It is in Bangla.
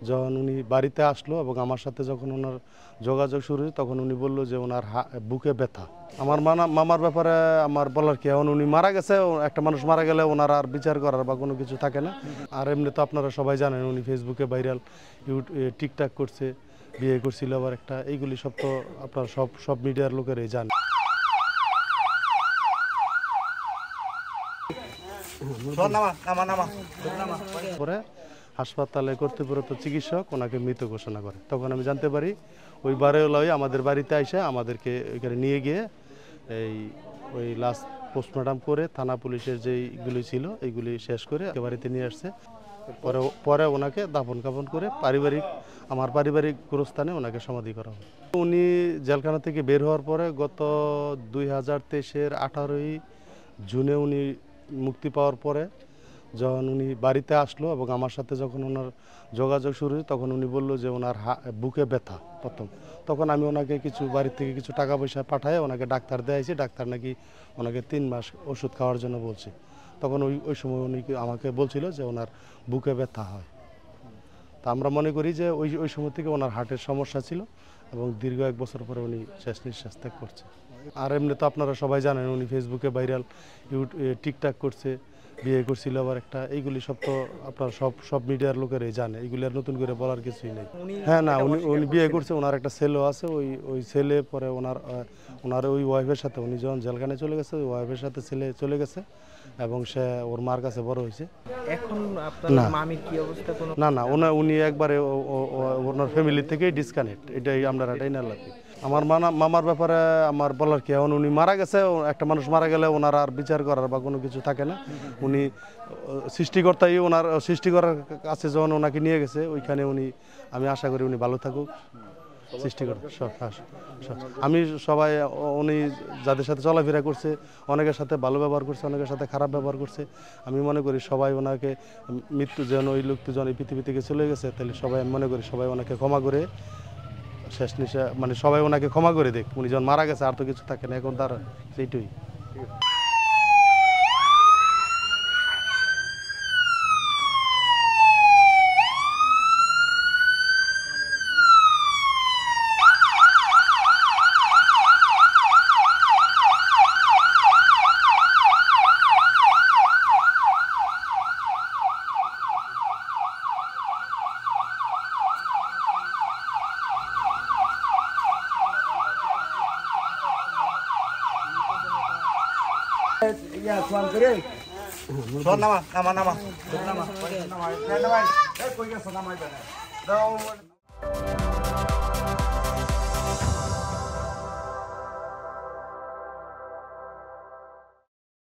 যখন উনি বাড়িতে আসলো এবং আমার সাথে যখন ওনার যোগাযোগ শুরু হয় তখন উনি বলল যে ওনার বুকে ব্যথা। আমার মামার ব্যাপারে আমার বলার কি, এখন উনি মারা গেছে, একটা মানুষ মারা গেলে ওনার আর বিচার করার বা কোনো কিছু থাকে না। আর এমনি তো আপনারা সবাই জানেন উনি ফেসবুকে ভাইরাল, টিকটক করছে, বিয়ে করছিল আবার একটা, এইগুলি সব তো আপনারা সব মিডিয়ার লোকেরাই জানেন। পরে হাসপাতালে কর্তব্যরত চিকিৎসক ওনাকে মৃত ঘোষণা করে। তখন আমি জানতে পারি ওই বারেওয়ালাই আমাদের বাড়িতে আইসা আমাদেরকে ওইখানে নিয়ে গিয়ে ওই লাস্ট পোস্টমর্টম করে থানা পুলিশের যেইগুলি ছিল এইগুলি শেষ করে বাড়িতে নিয়ে আসছে। পরে ওনাকে দাফন কাফন করে আমার পারিবারিক গোরস্থানে ওনাকে সমাধি করা হয়। উনি জেলখানা থেকে বের হওয়ার পরে গত 2023-এর 18ই জুনে উনি মুক্তি পাওয়ার পরে যখন উনি বাড়িতে আসলো এবং আমার সাথে যখন ওনার যোগাযোগ শুরু হয় তখন উনি বলল যে ওনার বুকে ব্যথা প্রথম। তখন আমি ওনাকে বাড়ির থেকে কিছু টাকা পয়সা পাঠায় ওনাকে ডাক্তার দেয়াইছি। ডাক্তার নাকি ওনাকে 3 মাস ওষুধ খাওয়ার জন্য বলছে। তখন ওই সময় উনি আমাকে বলছিল যে ওনার বুকে ব্যথা হয়। তা আমরা মনে করি যে ওই সময় থেকে ওনার হার্টের সমস্যা ছিল এবং দীর্ঘ 1 বছর পরে উনি শেষ নিঃশ্বাস ত্যাগ করছে। আর এমনি তো আপনারা সবাই জানেন উনি ফেসবুকে ভাইরাল, টিকটক করছে, বিয়ে করছিল আবার একটা, এইগুলি সব তো আপনারা সব মিডিয়ার লোকেরাই জানে, এইগুলি আর নতুন করে বলার কিছুই নেই। হ্যাঁ, না উনি বিয়ে করছে, ওনার একটা ছেলেও আছে। ওই ছেলে পরে ওনার ওই ওয়াইফের সাথে উনি যখন জেলখানায় চলে গেছে ওই ওয়াইফের সাথে ছেলে চলে গেছে এবং সে ওর মার কাছে বড় হয়েছে। এখন আপনার মামির কি অবস্থা? না উনি একবারে ওনার ফ্যামিলি থেকেই ডিসকানেক্ট, এটাই আমরা এটাই না লাগবে। আমার মামার ব্যাপারে আমার বলার কি, এখন উনি মারা গেছে, একটা মানুষ মারা গেলে ওনার আর বিচার করার বা কোনো কিছু থাকে না। উনি সৃষ্টিকর্তাই ওনার সৃষ্টি করার কাছে যখন ওনাকে নিয়ে গেছে ওইখানে আমি আশা করি উনি ভালো থাকুক। সৃষ্টিকর্তা আমি সবাই উনি যাদের সাথে চলাফেরা করছে অনেকের সাথে ভালো ব্যবহার করছে, অনেকের সাথে খারাপ ব্যবহার করছে। আমি মনে করি সবাই ওনাকে মৃত্যু যেন ওই লোকটি যখন এই পৃথিবী থেকে চলে গেছে তাহলে সবাই আমি মনে করি সবাই ওনাকে ক্ষমা করে শেষ নিঃশ্বাস মানে সবাই ওনাকে ক্ষমা করে দেখ। উনি যখন মারা গেছে আর তো কিছু থাকে না, এখন তার সেইটাই। Ya, Tuan Kering. Tuan nama.